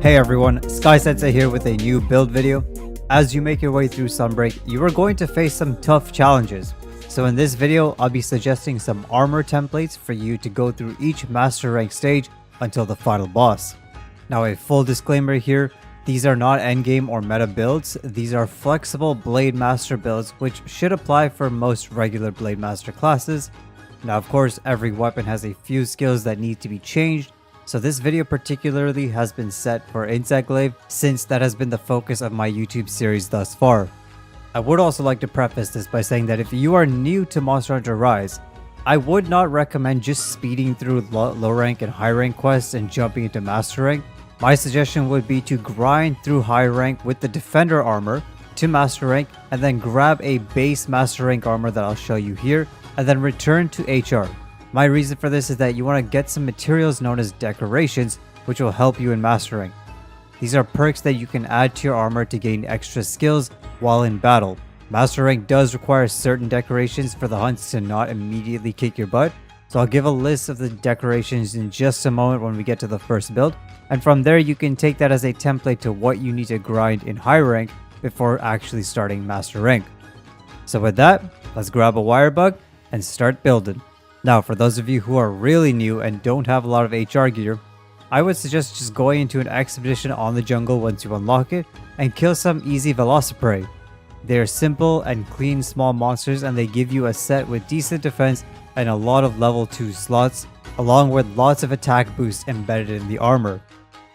Hey everyone, Sky Sensei here with a new build video. As you make your way through Sunbreak, you are going to face some tough challenges. So in this video, I'll be suggesting some armor templates for you to go through each master rank stage until the final boss. Now a full disclaimer here, these are not endgame or meta builds, these are flexible Blade Master builds which should apply for most regular Blade Master classes. Now of course, every weapon has a few skills that need to be changed, so this video particularly has been set for Glaive since that has been the focus of my YouTube series thus far. I would also like to preface this by saying that if you are new to Monster Hunter Rise, I would not recommend just speeding through low rank and high rank quests and jumping into master rank. My suggestion would be to grind through high rank with the defender armor to master rank and then grab a base master rank armor that I'll show you here and then return to HR. My reason for this is that you want to get some materials known as decorations, which will help you in mastering. These are perks that you can add to your armor to gain extra skills while in battle. Master rank does require certain decorations for the hunts to not immediately kick your butt, so I'll give a list of the decorations in just a moment when we get to the first build, and from there you can take that as a template to what you need to grind in high rank before actually starting master rank. So with that, let's grab a wire bug and start building. Now, for those of you who are really new and don't have a lot of HR gear, I would suggest just going into an expedition on the jungle once you unlock it and kill some easy Velociprey. They are simple and clean small monsters and they give you a set with decent defense and a lot of level 2 slots, along with lots of attack boosts embedded in the armor.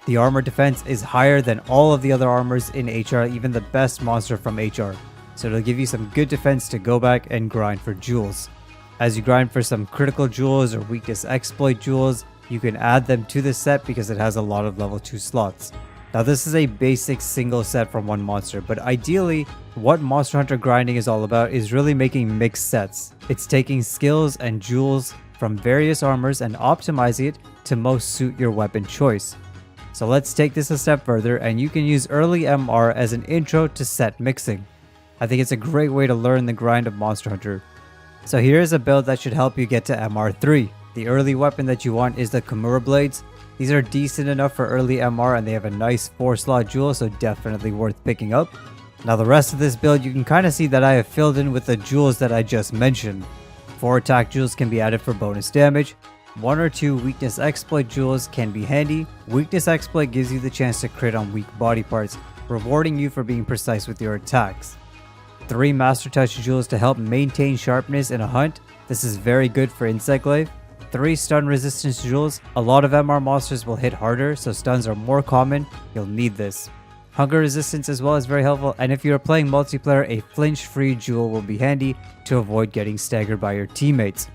The armor defense is higher than all of the other armors in HR, even the best monster from HR, so it'll give you some good defense to go back and grind for jewels. As you grind for some critical jewels or weakness exploit jewels, you can add them to this set because it has a lot of level 2 slots. Now this is a basic single set from one monster, but ideally what Monster Hunter grinding is all about is really making mixed sets. It's taking skills and jewels from various armors and optimizing it to most suit your weapon choice. So let's take this a step further and you can use early MR as an intro to set mixing. I think it's a great way to learn the grind of Monster Hunter. So here is a build that should help you get to MR3. The early weapon that you want is the Kimura Blades. These are decent enough for early MR and they have a nice 4-slot jewel, so definitely worth picking up. Now the rest of this build you can kind of see that I have filled in with the jewels that I just mentioned. 4 attack jewels can be added for bonus damage. 1 or 2 weakness exploit jewels can be handy. Weakness exploit gives you the chance to crit on weak body parts, rewarding you for being precise with your attacks. 3 Master Touch jewels to help maintain sharpness in a hunt. This is very good for Glaive. 3 stun resistance jewels. A lot of MR monsters will hit harder, so stuns are more common. You'll need this. Hunger resistance as well is very helpful, and if you're playing multiplayer, a flinch free jewel will be handy to avoid getting staggered by your teammates.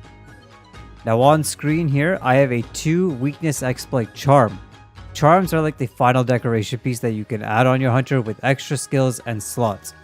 Now on screen here, I have a 2 weakness exploit charm. Charms are like the final decoration piece that you can add on your hunter with extra skills and slots.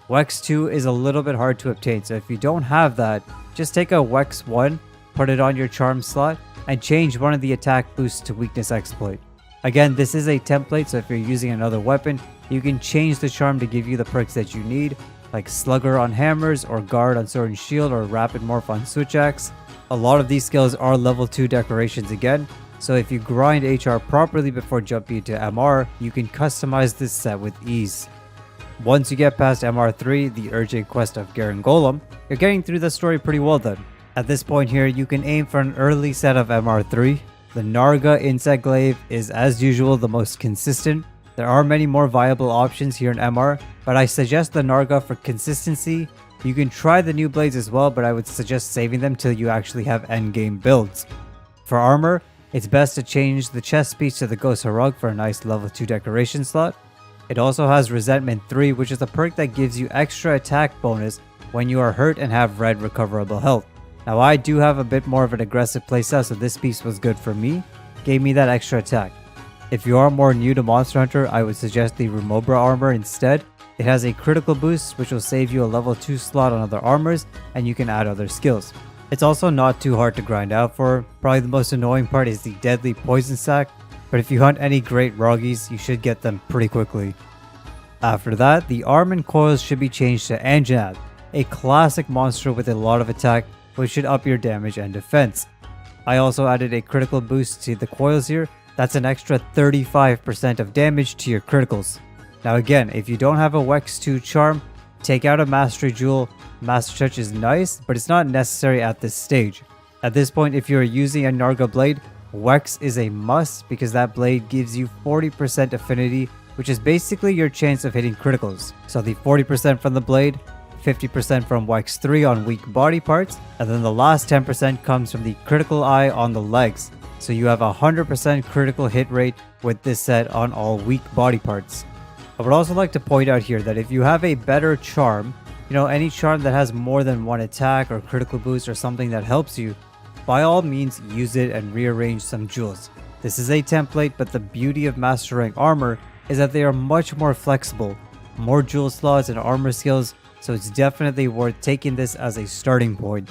Wex 2 is a little bit hard to obtain, so if you don't have that, just take a Wex 1, put it on your charm slot, and change one of the attack boosts to weakness exploit. Again, this is a template, so if you're using another weapon, you can change the charm to give you the perks that you need, like Slugger on hammers, or Guard on sword and shield, or Rapid Morph on switch axe. A lot of these skills are level 2 decorations again, so if you grind HR properly before jumping into MR, you can customize this set with ease. Once you get past MR3, the urgent quest of Garen Golem, you're getting through the story pretty well done. At this point here, you can aim for an early set of MR3. The Narga Insect Glaive is as usual the most consistent. There are many more viable options here in MR, but I suggest the Narga for consistency. You can try the new blades as well, but I would suggest saving them till you actually have endgame builds. For armor, it's best to change the chest piece to the Ghost Harug for a nice level 2 decoration slot. It also has Resentment 3, which is a perk that gives you extra attack bonus when you are hurt and have red recoverable health. Now I do have a bit more of an aggressive playstyle, so this piece was good for me, gave me that extra attack. If you are more new to Monster Hunter, I would suggest the Remobra armor instead. It has a critical boost, which will save you a level 2 slot on other armors, and you can add other skills. It's also not too hard to grind out for. Probably the most annoying part is the deadly poison sack, but if you hunt any great Roggies, you should get them pretty quickly. After that, the arm and coils should be changed to Anjanath, a classic monster with a lot of attack, which should up your damage and defense. I also added a critical boost to the coils here That's an extra 35% of damage to your criticals. Now again, if you don't have a Wex 2 charm, take out a Mastery Jewel. Master Touch is nice, but it's not necessary at this stage. At this point, if you're using a Narga blade, Wex is a must because that blade gives you 40% affinity, which is basically your chance of hitting criticals. So the 40% from the blade, 50% from Wex 3 on weak body parts, and then the last 10% comes from the critical eye on the legs. So you have a 100% critical hit rate with this set on all weak body parts. I would also like to point out here that if you have a better charm, any charm that has more than one attack or critical boost or something that helps you, by all means use it and rearrange some jewels. This is a template, but the beauty of Master Rank armor is that they are much more flexible, more jewel slots and armor skills, so it's definitely worth taking this as a starting point.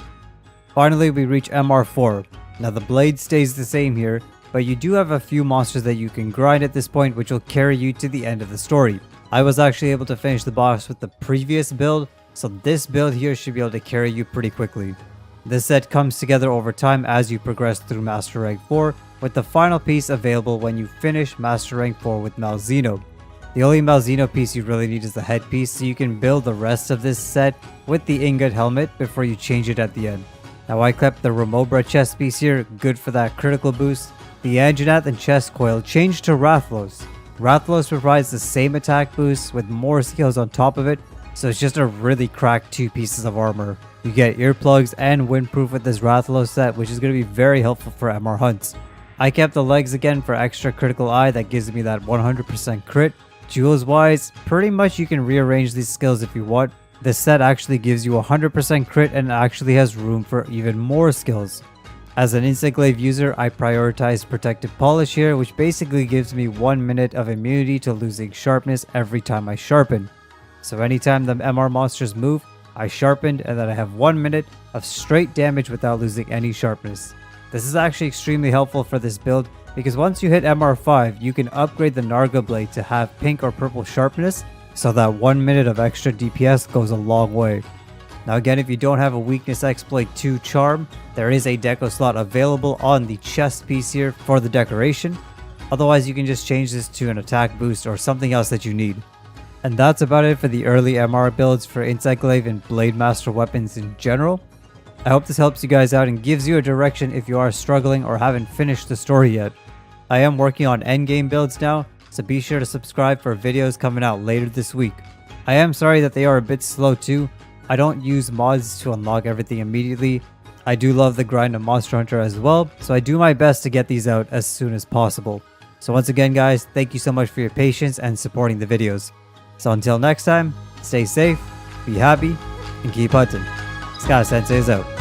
Finally, we reach MR4. Now the blade stays the same here, but you do have a few monsters that you can grind at this point, which will carry you to the end of the story. I was actually able to finish the boss with the previous build, so this build here should be able to carry you pretty quickly. This set comes together over time as you progress through Master Rank 4, with the final piece available when you finish Master Rank 4 with Malzeno. The only Malzeno piece you really need is the headpiece, so you can build the rest of this set with the ingot helmet before you change it at the end. Now I kept the Remobra chest piece here, good for that critical boost. The Anjanath and chest coil changed to Rathalos. Rathalos provides the same attack boost with more skills on top of it, so it's just a really cracked 2 pieces of armor. You get earplugs and windproof with this Rathalos set, which is going to be very helpful for MR hunts. I kept the legs again for extra critical eye that gives me that 100% crit. Jewels wise, pretty much you can rearrange these skills if you want. This set actually gives you 100% crit and actually has room for even more skills. As an Insect Glaive user, I prioritize Protective Polish here, which basically gives me 1 minute of immunity to losing sharpness every time I sharpen. So anytime the MR monsters move, I sharpened and then I have 1 minute of straight damage without losing any sharpness. This is actually extremely helpful for this build because once you hit MR5, you can upgrade the Narga blade to have pink or purple sharpness, so that 1 minute of extra DPS goes a long way. Now again, if you don't have a Weakness Exploit 2 charm, there is a deco slot available on the chest piece here for the decoration. Otherwise, you can just change this to an attack boost or something else that you need. And that's about it for the early MR builds for Insect Glaive and Blade Master weapons in general. I hope this helps you guys out and gives you a direction if you are struggling or haven't finished the story yet. I am working on endgame builds now, so be sure to subscribe for videos coming out later this week. I am sorry that they are a bit slow too. I don't use mods to unlock everything immediately. I do love the grind of Monster Hunter as well, so I do my best to get these out as soon as possible. So once again guys, thank you so much for your patience and supporting the videos. So until next time, stay safe, be happy, and keep hunting. Sky Sensei is out.